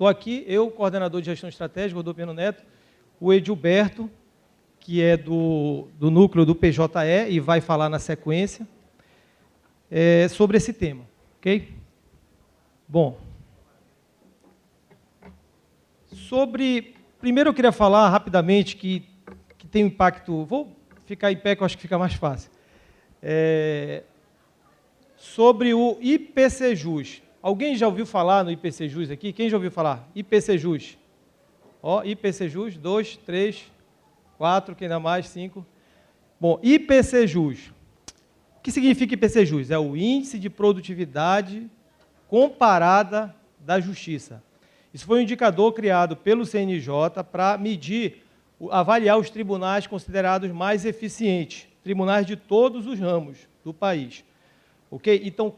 estou aqui, eu, coordenador de gestão estratégica, Rodopiano Neto, o Edilberto, que é do núcleo do PJE e vai falar na sequência sobre esse tema, ok? Bom, primeiro eu queria falar rapidamente que tem um impacto, vou ficar em pé que eu acho que fica mais fácil, sobre o IPCJus. Alguém já ouviu falar no IPCJus aqui? Quem já ouviu falar? IPCJus. Ó, IPCJus, 2, 3, 4, quem dá mais? 5. Bom, IPCJus. O que significa IPCJus? É o Índice de Produtividade Comparada da Justiça. Isso foi um indicador criado pelo CNJ para medir, avaliar os tribunais considerados mais eficientes, tribunais de todos os ramos do país. Okay? Então,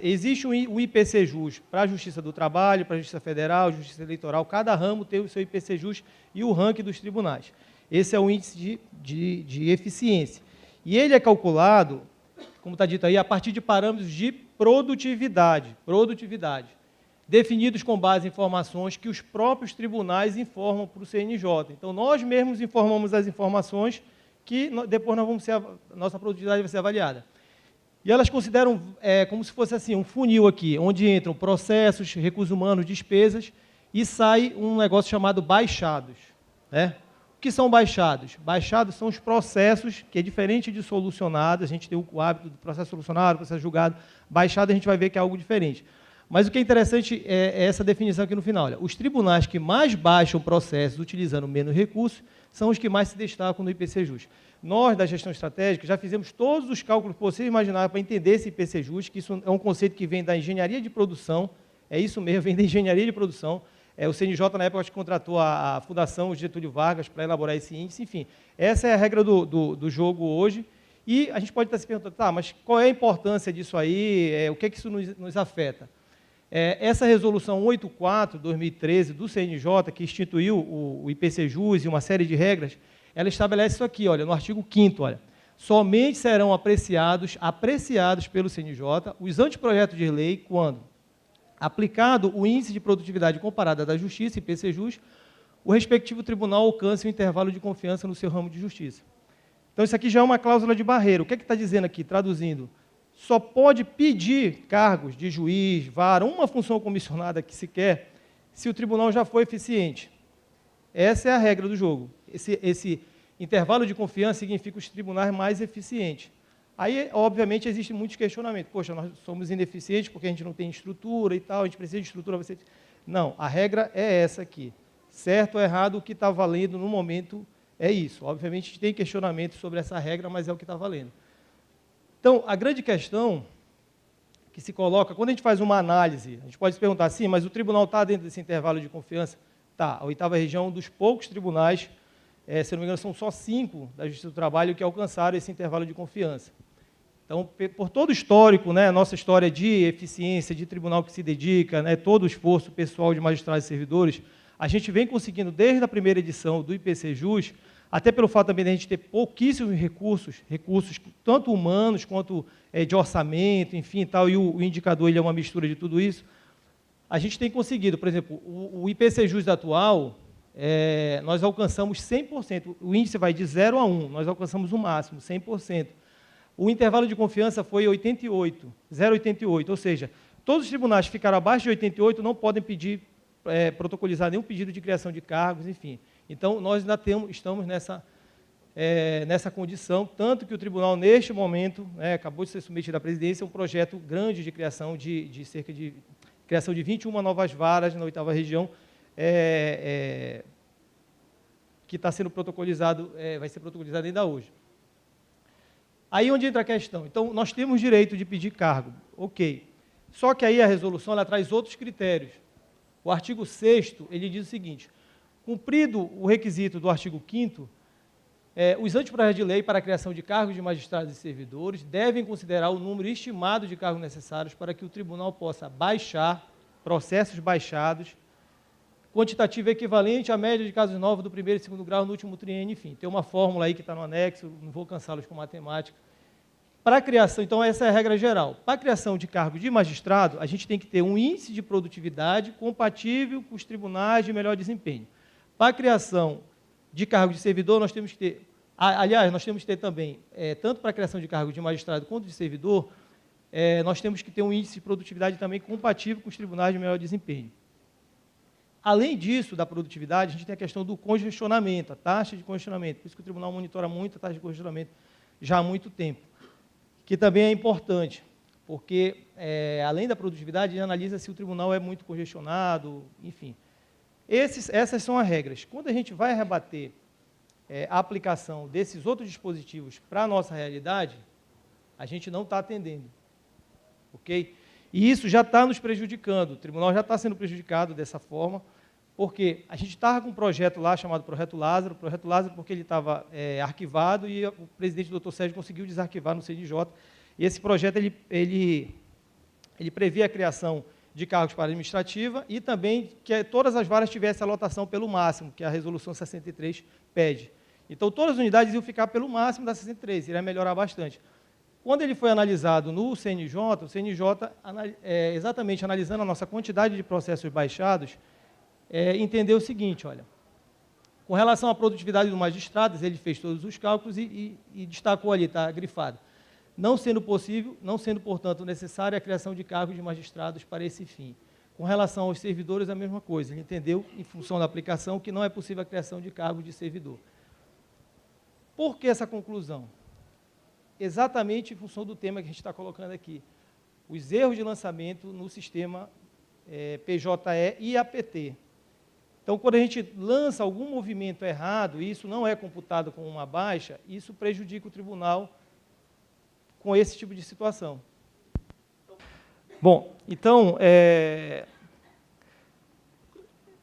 existe o IPCJus para a Justiça do Trabalho, para a Justiça Federal, Justiça Eleitoral, cada ramo tem o seu IPCJus e o ranking dos tribunais. Esse é o índice de eficiência. E ele é calculado, como está dito aí, a partir de parâmetros de produtividade, definidos com base em informações que os próprios tribunais informam para o CNJ. Então, nós mesmos informamos as informações que depois nossa produtividade vai ser avaliada. E elas consideram como se fosse assim, um funil aqui, onde entram processos, recursos humanos, despesas, e sai um negócio chamado baixados. Né? O que são baixados? Baixados são os processos, que é diferente de solucionados, a gente tem o hábito do processo solucionado, processo julgado, baixado a gente vai ver que é algo diferente. Mas o que é interessante é essa definição aqui no final. Olha, os tribunais que mais baixam processos utilizando menos recursos são os que mais se destacam no IPCJus. Nós, da gestão estratégica, já fizemos todos os cálculos que vocês imaginaram para entender esse IPCJus, que isso é um conceito que vem da engenharia de produção, é isso mesmo, vem da engenharia de produção. O CNJ, na época, acho que contratou a Fundação Getúlio Vargas para elaborar esse índice. Enfim, essa é a regra do jogo hoje. E a gente pode estar se perguntando, tá, mas qual é a importância disso aí? O que é que isso nos afeta? Essa resolução 84/2013 do CNJ, que instituiu o IPCJus e uma série de regras, ela estabelece isso aqui, olha, no artigo 5º, olha, somente serão apreciados pelo CNJ os anteprojetos de lei quando, aplicado o Índice de Produtividade Comparada da Justiça, IPCJus, o respectivo tribunal alcance um intervalo de confiança no seu ramo de justiça. Então, isso aqui já é uma cláusula de barreira. O que é que está dizendo aqui, traduzindo? Só pode pedir cargos de juiz, vara, uma função comissionada que se quer, se o tribunal já foi eficiente. Essa é a regra do jogo. Esse intervalo de confiança significa os tribunais mais eficientes. Aí, obviamente, existem muitos questionamentos. Poxa, nós somos ineficientes porque a gente não tem estrutura e tal, a gente precisa de estrutura. Não, a regra é essa aqui. Certo ou errado, o que está valendo no momento é isso. Obviamente, a gente tem questionamentos sobre essa regra, mas é o que está valendo. Então, a grande questão que se coloca, quando a gente faz uma análise, a gente pode se perguntar assim, mas o tribunal está dentro desse intervalo de confiança? Tá, a 8ª região é um dos poucos tribunais, se não me engano, são só 5 da Justiça do Trabalho que alcançaram esse intervalo de confiança. Então, por todo o histórico, né, nossa história de eficiência, de tribunal que se dedica, né, todo o esforço pessoal de magistrados e servidores, a gente vem conseguindo, desde a primeira edição do IPCJus, até pelo fato também de a gente ter pouquíssimos recursos tanto humanos quanto de orçamento, enfim, tal, e o indicador ele é uma mistura de tudo isso, a gente tem conseguido, por exemplo, o IPCJus atual, nós alcançamos 100%, o índice vai de 0 a 1, nós alcançamos o máximo, 100%. O intervalo de confiança foi 88, 0,88, ou seja, todos os tribunais que ficaram abaixo de 88 não podem pedir, protocolizar nenhum pedido de criação de cargos, enfim. Então, nós ainda estamos nessa condição, tanto que o tribunal, neste momento, acabou de ser submetido à presidência, um projeto grande de criação criação de 21 novas varas na 8ª região, que está sendo protocolizado, vai ser protocolizado ainda hoje. Aí onde entra a questão. Então, nós temos direito de pedir cargo, ok. Só que aí a resolução ela traz outros critérios. O artigo 6º, ele diz o seguinte, cumprido o requisito do artigo 5º, os anteprojetos de lei para a criação de cargos de magistrados e servidores devem considerar o número estimado de cargos necessários para que o tribunal possa baixar, processos baixados, quantitativo equivalente à média de casos novos do primeiro e segundo grau no último triênio, enfim. Tem uma fórmula aí que está no anexo, não vou cansá-los com matemática, Para a criação, então, essa é a regra geral. Para a criação de cargo de magistrado, a gente tem que ter um índice de produtividade compatível com os tribunais de melhor desempenho. Para a criação de cargo de servidor, nós temos que ter, aliás, nós temos que ter também, tanto para a criação de cargo de magistrado quanto de servidor, nós temos que ter um índice de produtividade também compatível com os tribunais de melhor desempenho. Além disso, da produtividade, a gente tem a questão do congestionamento, a taxa de congestionamento. Por isso que o tribunal monitora muito a taxa de congestionamento já há muito tempo, que também é importante, porque, além da produtividade, ele analisa se o tribunal é muito congestionado, enfim. Essas são as regras. Quando a gente vai rebater a aplicação desses outros dispositivos para a nossa realidade, a gente não está atendendo, ok? E isso já está nos prejudicando, o tribunal já está sendo prejudicado dessa forma, porque a gente estava com um projeto lá chamado Projeto Lázaro porque ele estava arquivado e o presidente, doutor Sérgio, conseguiu desarquivar no CNJ. E esse projeto ele previa a criação de cargos para administrativa e também que todas as varas tivessem a lotação pelo máximo, que a resolução 63 pede. Então, todas as unidades iam ficar pelo máximo da 63, iria melhorar bastante. Quando ele foi analisado no CNJ, o CNJ, exatamente analisando a nossa quantidade de processos baixados, entendeu o seguinte, olha, com relação à produtividade dos magistrados, ele fez todos os cálculos e destacou ali, está grifado, não sendo possível, não sendo, portanto, necessária a criação de cargos de magistrados para esse fim. Com relação aos servidores, a mesma coisa, ele entendeu, em função da aplicação, que não é possível a criação de cargos de servidor. Por que essa conclusão? Exatamente em função do tema que a gente está colocando aqui, os erros de lançamento no sistema PJE e APT. Então, quando a gente lança algum movimento errado, e isso não é computado como uma baixa, isso prejudica o tribunal com esse tipo de situação. Bom, então,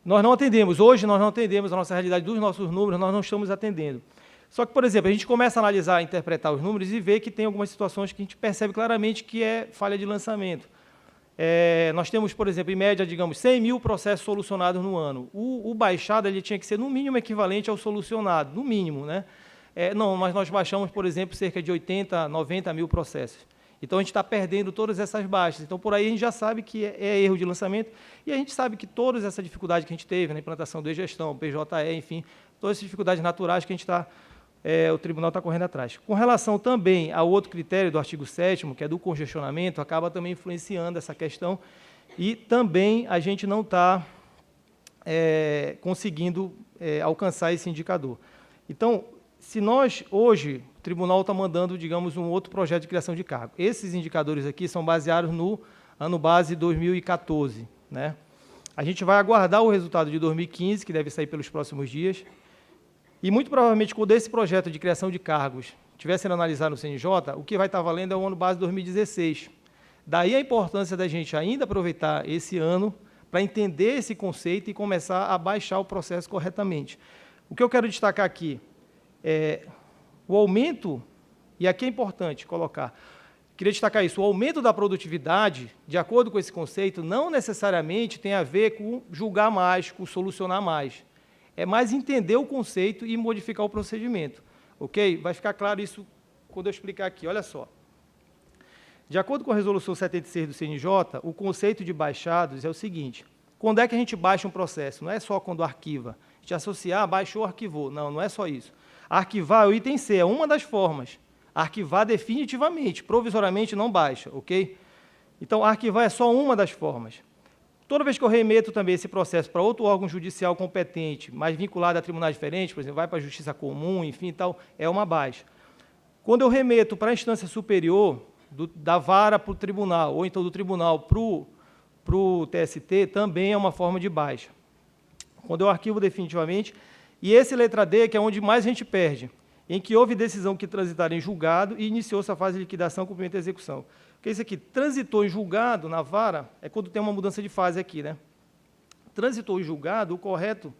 nós não atendemos, hoje nós não atendemos a nossa realidade dos nossos números, nós não estamos atendendo. Só que, por exemplo, a gente começa a analisar, interpretar os números e vê que tem algumas situações que a gente percebe claramente que é falha de lançamento. Nós temos, por exemplo, em média, digamos, 100 mil processos solucionados no ano. O baixado ele tinha que ser, no mínimo, equivalente ao solucionado, no mínimo, né? Não, mas nós baixamos, por exemplo, cerca de 80, 90 mil processos. Então, a gente está perdendo todas essas baixas. Então, por aí, a gente já sabe que é erro de lançamento e a gente sabe que toda essa dificuldade que a gente teve na implantação do e-gestão, PJE, enfim, todas essas dificuldades naturais que a gente está, o tribunal está correndo atrás. Com relação também ao outro critério do artigo 7º, que é do congestionamento, acaba também influenciando essa questão e também a gente não está conseguindo alcançar esse indicador. Então, se nós, hoje, o tribunal está mandando, digamos, um outro projeto de criação de cargo. Esses indicadores aqui são baseados no ano base 2014. Né? A gente vai aguardar o resultado de 2015, que deve sair pelos próximos dias, e muito provavelmente, quando esse projeto de criação de cargos estiver sendo analisado no CNJ, o que vai estar valendo é o ano base 2016. Daí a importância da gente ainda aproveitar esse ano para entender esse conceito e começar a baixar o processo corretamente. O que eu quero destacar aqui o aumento, e aqui é importante colocar, queria destacar isso, o aumento da produtividade, de acordo com esse conceito, não necessariamente tem a ver com julgar mais, com solucionar mais. É mais entender o conceito e modificar o procedimento. Ok? Vai ficar claro isso quando eu explicar aqui. Olha só. De acordo com a resolução 76 do CNJ, o conceito de baixados é o seguinte: quando é que a gente baixa um processo? Não é só quando arquiva. A gente associar, baixou, arquivou. Não, não é só isso. Arquivar, o item C, é uma das formas. Arquivar definitivamente, provisoriamente não baixa, ok? Então, arquivar é só uma das formas. Toda vez que eu remeto também esse processo para outro órgão judicial competente, mais vinculado a tribunais diferentes, por exemplo, vai para a Justiça Comum, enfim, tal, é uma baixa. Quando eu remeto para a instância superior, da vara para o tribunal, ou então do tribunal para o TST, também é uma forma de baixa. Quando eu arquivo definitivamente, e esse letra D, que é onde mais a gente perde, em que houve decisão que transitar em julgado e iniciou-se a fase de liquidação, cumprimento e execução. Porque isso aqui, transitou em julgado na vara, é quando tem uma mudança de fase aqui, né? Transitou em julgado, o correto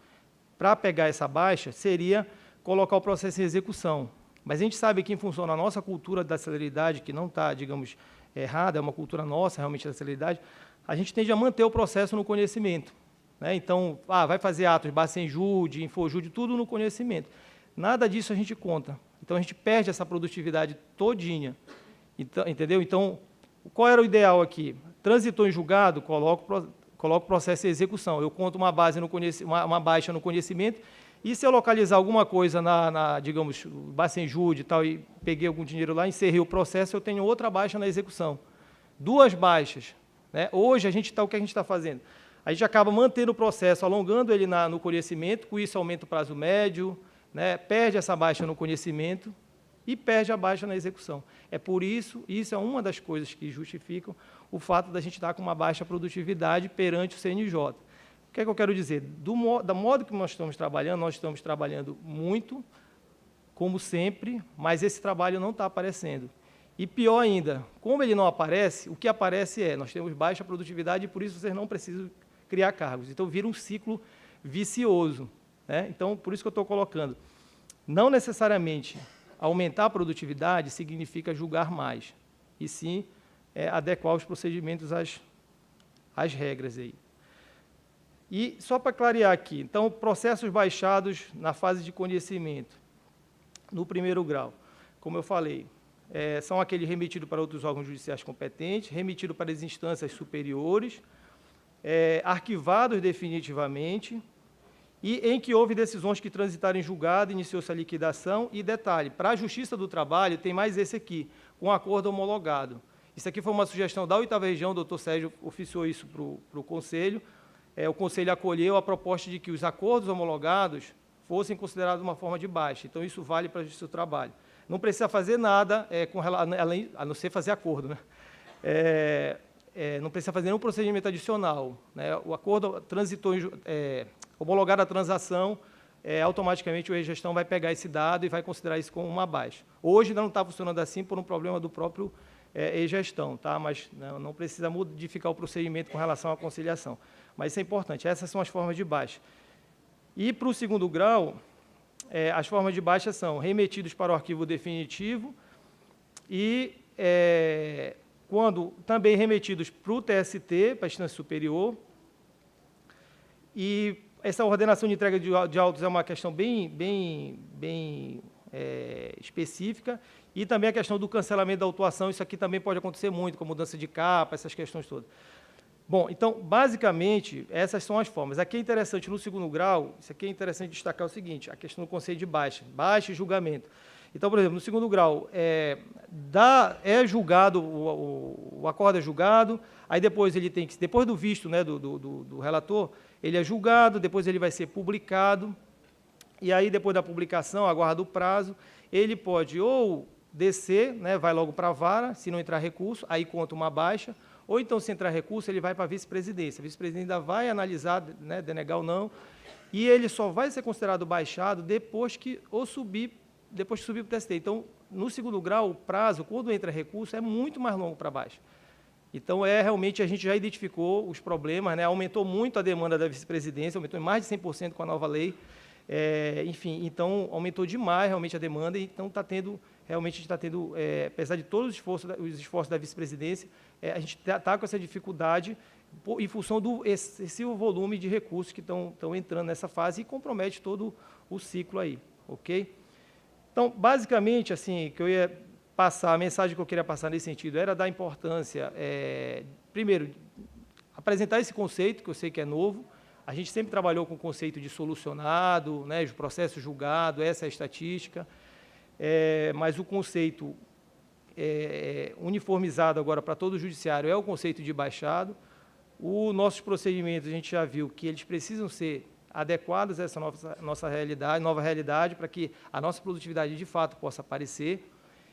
para pegar essa baixa seria colocar o processo em execução. Mas a gente sabe que, em função da nossa cultura da celeridade, que não está, digamos, errada, é uma cultura nossa, realmente, da celeridade, a gente tende a manter o processo no conhecimento. Né? Então, vai fazer atos, Bacenjude, Infojude, tudo no conhecimento. Nada disso a gente conta. Então, a gente perde essa produtividade todinha. Então, entendeu? Então, qual era o ideal aqui? Transitou em julgado, coloco o processo em execução. Eu conto uma baixa no conhecimento, e se eu localizar alguma coisa digamos, Bacenjude e tal, e peguei algum dinheiro lá, encerrei o processo, eu tenho outra baixa na execução. 2 baixas. Né? Hoje, o que a gente está fazendo? A gente acaba mantendo o processo, alongando ele no conhecimento, com isso aumenta o prazo médio, né? Perde essa baixa no conhecimento e perde a baixa na execução. É por isso é uma das coisas que justificam o fato da gente estar com uma baixa produtividade perante o CNJ. O que é que eu quero dizer? Do modo que nós estamos trabalhando muito, como sempre, mas esse trabalho não está aparecendo. E pior ainda, como ele não aparece, o que aparece nós temos baixa produtividade e por isso vocês não precisam criar cargos. Então, vira um ciclo vicioso. Né? Então, por isso que eu estou colocando. Não necessariamente aumentar a produtividade significa julgar mais, e sim adequar os procedimentos às regras aí. E, só para clarear aqui, então, processos baixados na fase de conhecimento, no primeiro grau, como eu falei, são aqueles remetidos para outros órgãos judiciais competentes, remetidos para as instâncias superiores, arquivados definitivamente, e em que houve decisões que transitaram em julgado, iniciou-se a liquidação, e detalhe, para a Justiça do Trabalho, tem mais esse aqui, com acordo homologado. Isso aqui foi uma sugestão da 8ª Região, o doutor Sérgio oficiou isso para o Conselho, o Conselho acolheu a proposta de que os acordos homologados fossem considerados uma forma de baixa, então isso vale para a Justiça do Trabalho. Não precisa fazer nada, a não ser fazer acordo, né? Não precisa fazer nenhum procedimento adicional. Né? O acordo transitou, homologada a transação, automaticamente o e-gestão vai pegar esse dado e vai considerar isso como uma baixa. Hoje ainda não está funcionando assim por um problema do próprio e-gestão, tá? Mas não precisa modificar o procedimento com relação à conciliação. Mas isso é importante, essas são as formas de baixa. E para o segundo grau, as formas de baixa são remetidos para o arquivo definitivo e, quando também remetidos para o TST, para a instância superior. E essa ordenação de entrega de autos é uma questão bem específica. E também a questão do cancelamento da autuação, isso aqui também pode acontecer muito, com mudança de capa, essas questões todas. Bom, então, basicamente, essas são as formas. Aqui é interessante, no segundo grau, isso aqui é interessante destacar o seguinte, a questão do conceito de baixa e julgamento. Então, por exemplo, no segundo grau, julgado, o acordo é julgado, aí depois ele tem que, depois do visto, né, do relator, ele é julgado, depois ele vai ser publicado, e aí depois da publicação, aguarda o prazo, ele pode ou descer, né, vai logo para a vara, se não entrar recurso, aí conta uma baixa, ou então, se entrar recurso, ele vai para a vice-presidência. A vice-presidência ainda vai analisar, né, denegar ou não, e ele só vai ser considerado baixado depois que subir para o TST. Então, no segundo grau, o prazo, quando entra recurso, é muito mais longo para baixo. Então, realmente, a gente já identificou os problemas, né, aumentou muito a demanda da vice-presidência, aumentou em mais de 100% com a nova lei, enfim, então, aumentou demais realmente a demanda, então realmente a gente está tendo, apesar de todos os esforços da vice-presidência, a gente está com essa dificuldade em função do excessivo volume de recursos que estão entrando nessa fase e compromete todo o ciclo aí, ok? Então, basicamente, assim, a mensagem que eu queria passar nesse sentido era dar importância, primeiro, apresentar esse conceito, que eu sei que é novo. A gente sempre trabalhou com o conceito de solucionado, né, processo julgado, essa é a estatística, mas o conceito uniformizado agora para todo o judiciário é o conceito de baixado. Os nossos procedimentos, a gente já viu que eles precisam ser adequados a essa nova realidade, para que a nossa produtividade, de fato, possa aparecer.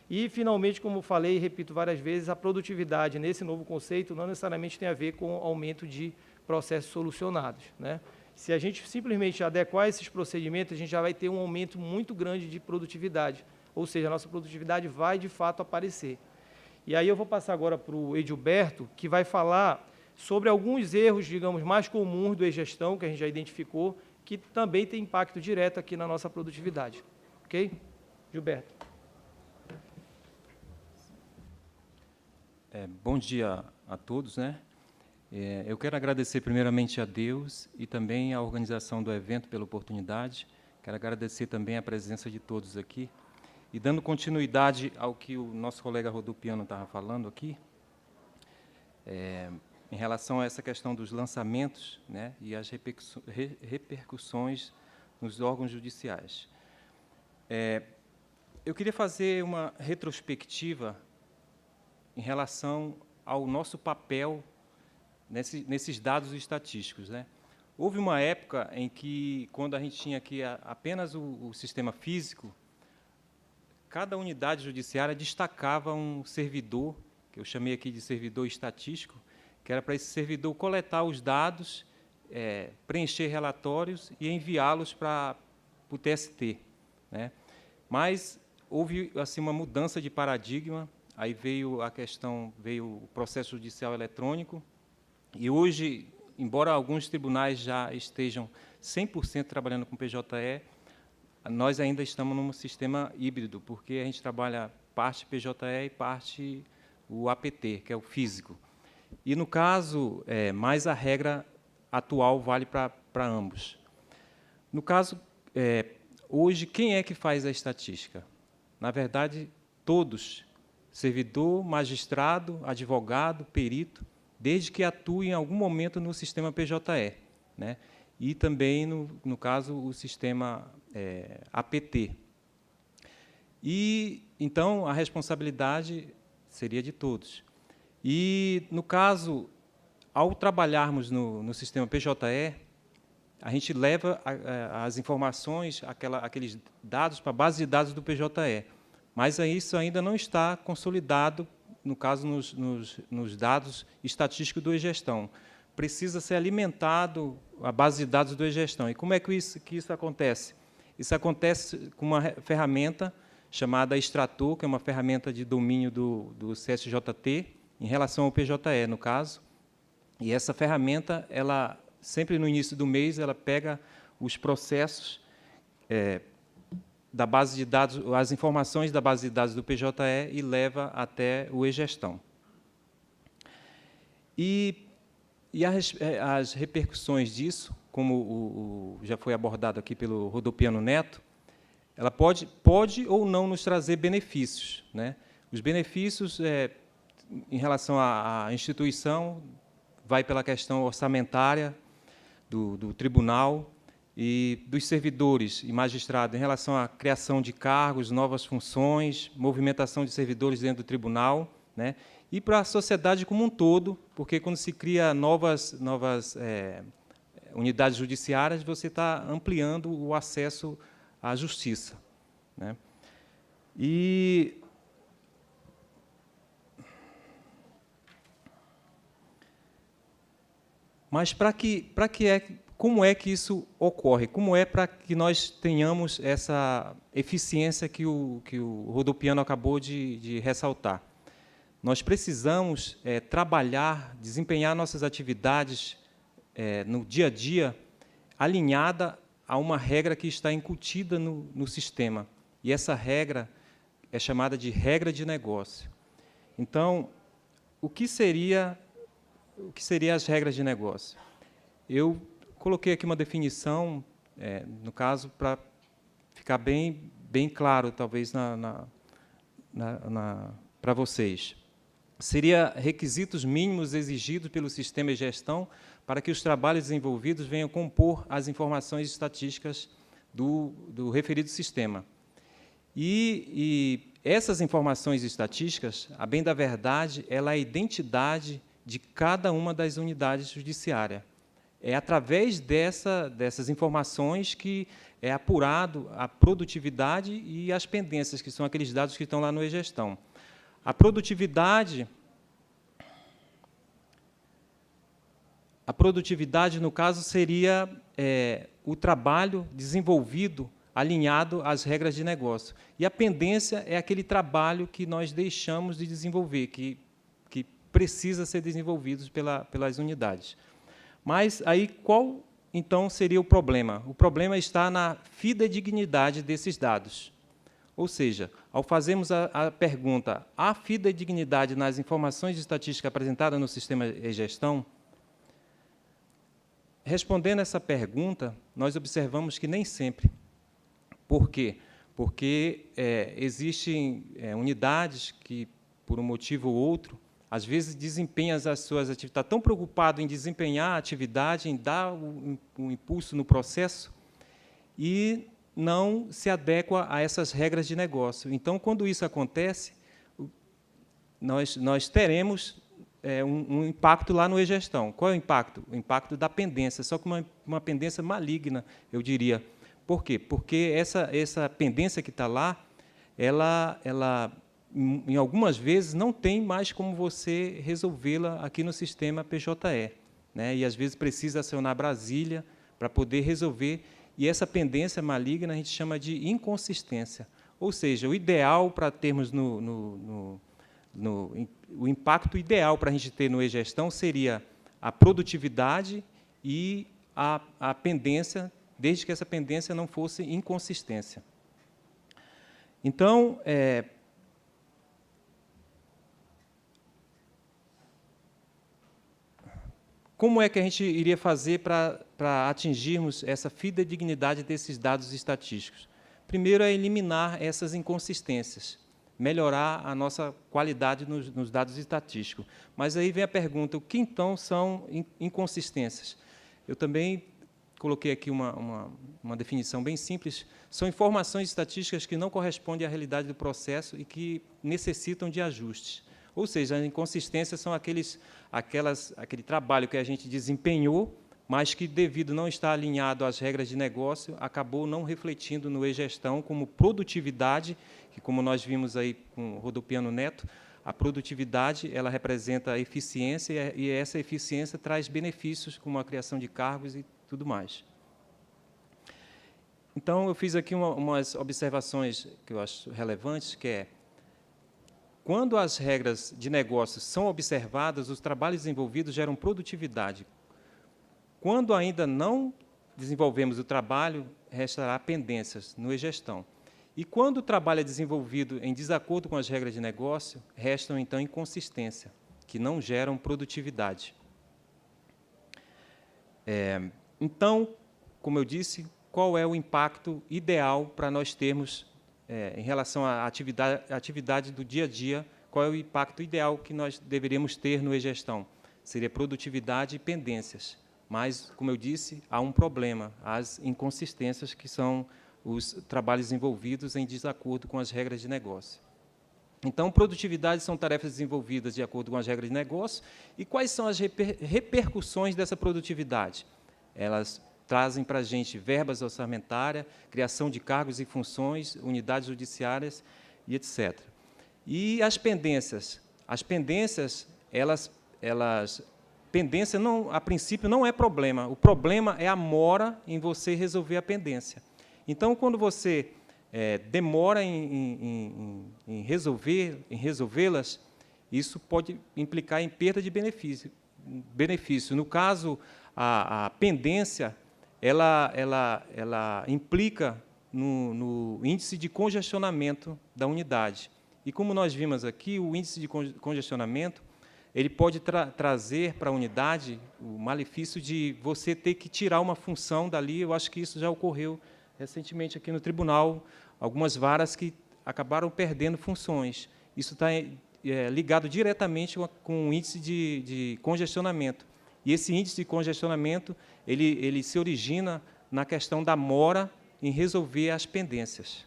E, finalmente, como falei e repito várias vezes, a produtividade nesse novo conceito não necessariamente tem a ver com aumento de processos solucionados, né? Se a gente simplesmente adequar esses procedimentos, a gente já vai ter um aumento muito grande de produtividade, ou seja, a nossa produtividade vai, de fato, aparecer. E aí eu vou passar agora para o Edilberto, que vai falar sobre alguns erros, digamos, mais comuns do e-gestão, que a gente já identificou, que também tem impacto direto aqui na nossa produtividade. Ok? Gilberto. Bom dia a todos, né? Eu quero agradecer primeiramente a Deus e também à organização do evento pela oportunidade. Quero agradecer também a presença de todos aqui. E dando continuidade ao que o nosso colega Rodopiano estava falando aqui, em relação a essa questão dos lançamentos, né, e as repercussões nos órgãos judiciais. Eu queria fazer uma retrospectiva em relação ao nosso papel nesses dados estatísticos, né? Houve uma época em que, quando a gente tinha aqui apenas o sistema físico, cada unidade judiciária destacava um servidor, que eu chamei aqui de servidor estatístico, que era para esse servidor coletar os dados, preencher relatórios e enviá-los para o TST, né? Mas houve assim uma mudança de paradigma, aí veio o processo judicial eletrônico, e hoje, embora alguns tribunais já estejam 100% trabalhando com PJE, nós ainda estamos num sistema híbrido, porque a gente trabalha parte PJE e parte o APT, que é o físico. E, no caso, mais a regra atual vale para ambos. No caso, hoje, quem é que faz a estatística? Na verdade, todos, servidor, magistrado, advogado, perito, desde que atue em algum momento no sistema PJE, né? E também, no caso, o sistema APT. E, então, a responsabilidade seria de todos. E, no caso, ao trabalharmos no sistema PJE, a gente leva as informações, aqueles dados para a base de dados do PJE, mas isso ainda não está consolidado, no caso, nos dados estatísticos do e-gestão. Precisa ser alimentado a base de dados do e-gestão. E como é que isso acontece? Isso acontece com uma ferramenta chamada Extrator, que é uma ferramenta de domínio do CSJT, em relação ao PJE, no caso. E essa ferramenta, ela, sempre no início do mês, ela pega os processos da base de dados, as informações da base de dados do PJE e leva até o e-gestão. E as repercussões disso, como já foi abordado aqui pelo Rodopiano Neto, ela pode ou não nos trazer benefícios, né? Os benefícios, em relação à instituição, vai pela questão orçamentária do tribunal e dos servidores e magistrados, em relação à criação de cargos, novas funções, movimentação de servidores dentro do tribunal, né? E para a sociedade como um todo, porque quando se cria novas unidades judiciárias, você está ampliando o acesso à justiça, né? Mas como é que isso ocorre? Como é para que nós tenhamos essa eficiência que o Rodopiano acabou de ressaltar? Nós precisamos trabalhar, desempenhar nossas atividades no dia a dia, alinhada a uma regra que está incutida no sistema. E essa regra é chamada de regra de negócio. Então, o que seriam as regras de negócio? Eu coloquei aqui uma definição, no caso, para ficar bem claro, talvez, para vocês. Seria requisitos mínimos exigidos pelo sistema de gestão para que os trabalhos desenvolvidos venham compor as informações estatísticas do referido sistema. E essas informações estatísticas, a bem da verdade, ela é a identidade de cada uma das unidades judiciárias. É através dessas informações que é apurado a produtividade e as pendências, que são aqueles dados que estão lá no e-gestão. A produtividade, no caso, seria o trabalho desenvolvido, alinhado às regras de negócio. E a pendência é aquele trabalho que nós deixamos de desenvolver, que precisa ser desenvolvido pelas unidades. Mas aí qual, então, seria o problema? O problema está na fidedignidade desses dados. Ou seja, ao fazermos a pergunta, há fidedignidade nas informações estatísticas apresentadas no sistema e-gestão? Respondendo essa pergunta, nós observamos que nem sempre. Por quê? porque existem unidades que, por um motivo ou outro, às vezes desempenham as suas atividades, está tão preocupado em desempenhar a atividade, em dar um impulso no processo, e não se adequa a essas regras de negócio. Então, quando isso acontece, nós teremos um impacto lá no e-gestão. Qual é o impacto? O impacto da pendência, só que uma pendência maligna, eu diria. Por quê? Porque essa pendência que está lá, ela, em algumas vezes, não tem mais como você resolvê-la aqui no sistema PJE, né? E, às vezes, precisa acionar Brasília para poder resolver. E essa pendência maligna a gente chama de inconsistência. Ou seja, o ideal para termos o impacto ideal para a gente ter no e-gestão seria a produtividade e a pendência, desde que essa pendência não fosse inconsistência. Então, como é que a gente iria fazer para atingirmos essa fidedignidade desses dados estatísticos? Primeiro é eliminar essas inconsistências, melhorar a nossa qualidade nos dados estatísticos. Mas aí vem a pergunta, o que então são inconsistências? Eu também coloquei aqui uma definição bem simples, são informações estatísticas que não correspondem à realidade do processo e que necessitam de ajustes. Ou seja, as inconsistências são aquele trabalho que a gente desempenhou, mas que, devido não estar alinhado às regras de negócio, acabou não refletindo no e-gestão como produtividade, que, como nós vimos aí com o Rodopiano Neto, a produtividade ela representa a eficiência e essa eficiência traz benefícios, como a criação de cargos e tudo mais. Então, eu fiz aqui umas observações que eu acho relevantes, que é, quando as regras de negócio são observadas, os trabalhos desenvolvidos geram produtividade. Quando ainda não desenvolvemos o trabalho, restará pendências no e-gestão. E quando o trabalho é desenvolvido em desacordo com as regras de negócio, restam, então, inconsistência, que não geram produtividade. Então, como eu disse, qual é o impacto ideal para nós termos, em relação à atividade do dia a dia, qual é o impacto ideal que nós deveríamos ter no e-gestão? Seria produtividade e pendências. Mas, como eu disse, há um problema, as inconsistências, que são os trabalhos envolvidos em desacordo com as regras de negócio. Então, produtividade são tarefas desenvolvidas de acordo com as regras de negócio. E quais são as repercussões dessa produtividade? Elas trazem para a gente verbas orçamentárias, criação de cargos e funções, unidades judiciárias e etc. E as pendências? As pendências, pendência, a princípio, não é problema. O problema é a mora em você resolver a pendência. Então, quando você demora em resolvê-las, isso pode implicar em perda de benefício. No caso, a pendência, ela implica no índice de congestionamento da unidade. E, como nós vimos aqui, o índice de congestionamento ele pode trazer para a unidade o malefício de você ter que tirar uma função dali. Eu acho que isso já ocorreu recentemente aqui no tribunal, algumas varas que acabaram perdendo funções. Isso está ligado diretamente com o índice de congestionamento. E esse índice de congestionamento ele se origina na questão da mora em resolver as pendências.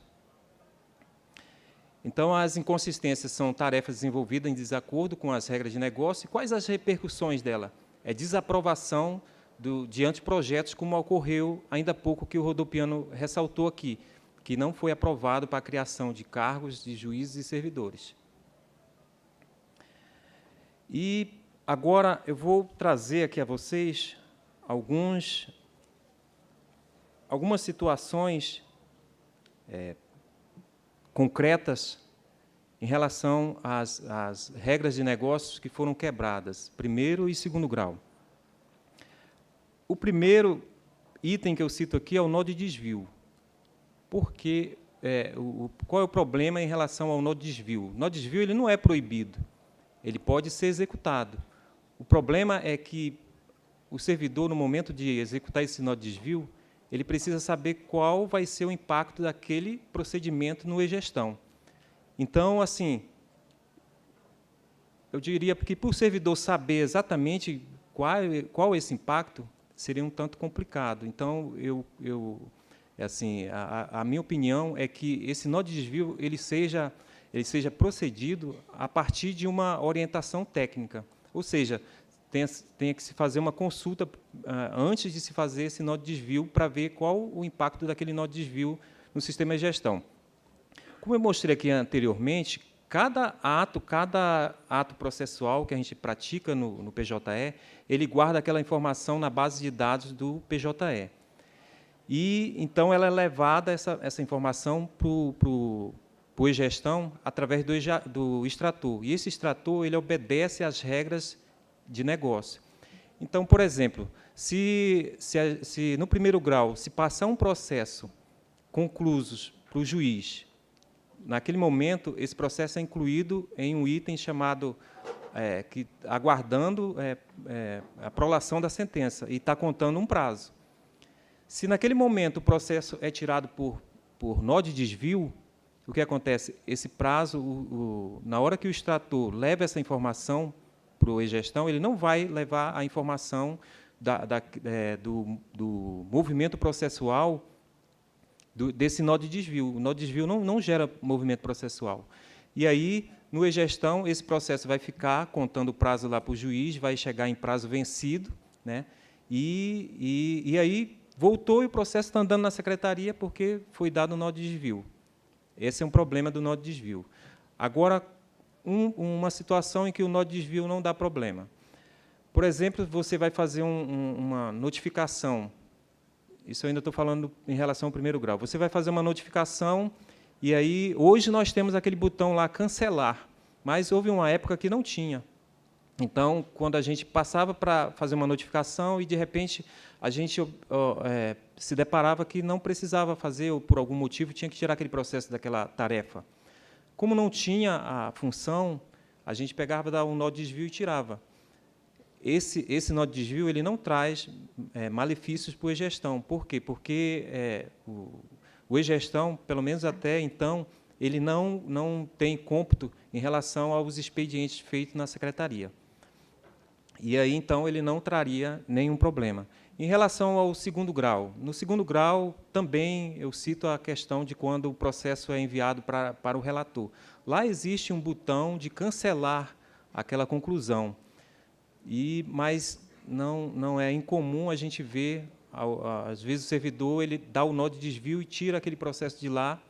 Então, as inconsistências são tarefas desenvolvidas em desacordo com as regras de negócio. E quais as repercussões dela? É desaprovação de anteprojetos, como ocorreu ainda há pouco, que o Rodopiano ressaltou aqui, que não foi aprovado para a criação de cargos de juízes e servidores. E agora eu vou trazer aqui a vocês algumas situações concretas em relação às regras de negócios que foram quebradas, primeiro e segundo grau. O primeiro item que eu cito aqui é o nó de desvio. Porque, qual é o problema em relação ao nó de desvio? O nó de desvio ele não é proibido, ele pode ser executado. O problema é que o servidor, no momento de executar esse nó de desvio, ele precisa saber qual vai ser o impacto daquele procedimento no e-gestão. Então, assim, eu diria que, por o servidor saber exatamente qual é esse impacto, seria um tanto complicado. Então, assim, a minha opinião é que esse nó de desvio ele seja procedido a partir de uma orientação técnica. Ou seja, tenha que se fazer uma consulta antes de se fazer esse nó de desvio para ver qual o impacto daquele nó de desvio no sistema de gestão. Como eu mostrei aqui anteriormente, cada ato processual que a gente pratica no PJE, ele guarda aquela informação na base de dados do PJE. E, então, ela é levada, essa informação, para o e-gestão através do extrator. E esse extrator ele obedece às regras de negócio. Então, por exemplo, se no primeiro grau se passar um processo conclusos para o juiz, naquele momento, esse processo é incluído em um item chamado, aguardando a prolação da sentença, e está contando um prazo. Se, naquele momento, o processo é tirado por nó de desvio, o que acontece? Esse prazo, na hora que o extrator leva essa informação para o e-gestão, ele não vai levar a informação do movimento processual desse nó de desvio. O nó de desvio não gera movimento processual. E aí, no e-gestão, esse processo vai ficar contando o prazo lá para o juiz, vai chegar em prazo vencido, né? E aí voltou e o processo está andando na secretaria porque foi dado o nó de desvio. Esse é um problema do nó de desvio. Agora, uma situação em que o nó de desvio não dá problema. Por exemplo, você vai fazer uma notificação. Isso eu ainda estou falando em relação ao primeiro grau. Você vai fazer uma notificação e aí, hoje nós temos aquele botão lá, cancelar, mas houve uma época que não tinha. Então, quando a gente passava para fazer uma notificação e, de repente, a gente se deparava que não precisava fazer, ou por algum motivo tinha que tirar aquele processo daquela tarefa. Como não tinha a função, a gente pegava, dava um nó de desvio e tirava. Esse nó de desvio ele não traz malefícios para o e-gestão. Por quê? Porque o e-gestão, pelo menos até então, ele não tem cômputo em relação aos expedientes feitos na secretaria. E aí, então, ele não traria nenhum problema. Em relação ao segundo grau, no segundo grau, também eu cito a questão de quando o processo é enviado para o relator. Lá existe um botão de cancelar aquela conclusão, mas não é incomum a gente ver, às vezes, o servidor ele dá o nó de desvio e tira aquele processo de lá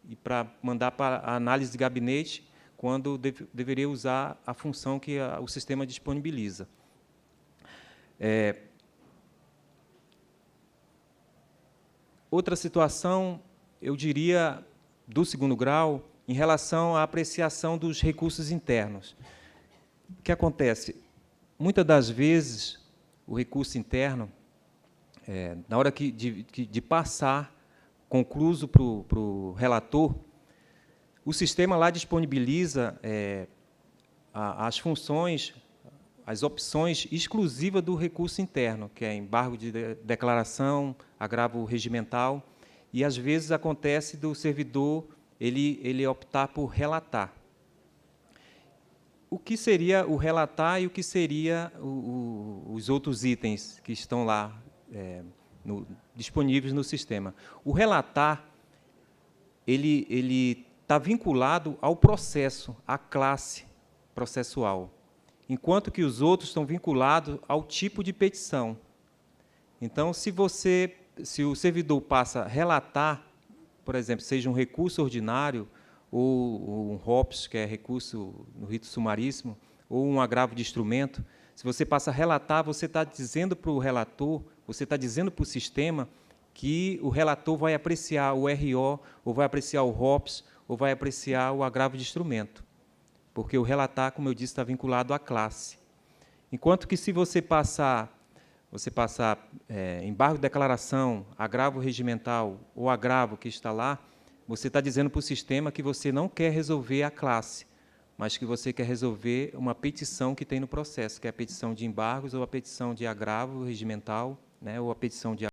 e para mandar para a análise de gabinete, quando deveria usar a função que o sistema disponibiliza. Outra situação, eu diria, do segundo grau, em relação à apreciação dos recursos internos. O que acontece? Muitas das vezes, o recurso interno, na hora de passar concluso para o relator, o sistema lá disponibiliza as funções, as opções exclusivas do recurso interno, que é embargo de declaração, agravo regimental, e, às vezes, acontece do servidor ele optar por relatar. O que seria o relatar e o que seria os outros itens que estão lá disponíveis no sistema? O relatar ele está vinculado ao processo, à classe processual, enquanto que os outros estão vinculados ao tipo de petição. Então, se o servidor passa a relatar, por exemplo, seja um recurso ordinário, ou um ROPS, que é recurso no rito sumaríssimo, ou um agravo de instrumento, se você passa a relatar, você está dizendo para o relator, você está dizendo para o sistema que o relator vai apreciar o RO, ou vai apreciar o ROPS, ou vai apreciar o agravo de instrumento. Porque o relatar, como eu disse, está vinculado à classe. Enquanto que, se você passar embargo de declaração, agravo regimental ou agravo que está lá, você está dizendo para o sistema que você não quer resolver a classe, mas que você quer resolver uma petição que tem no processo, que é a petição de embargos ou a petição de agravo regimental, né, ou a petição de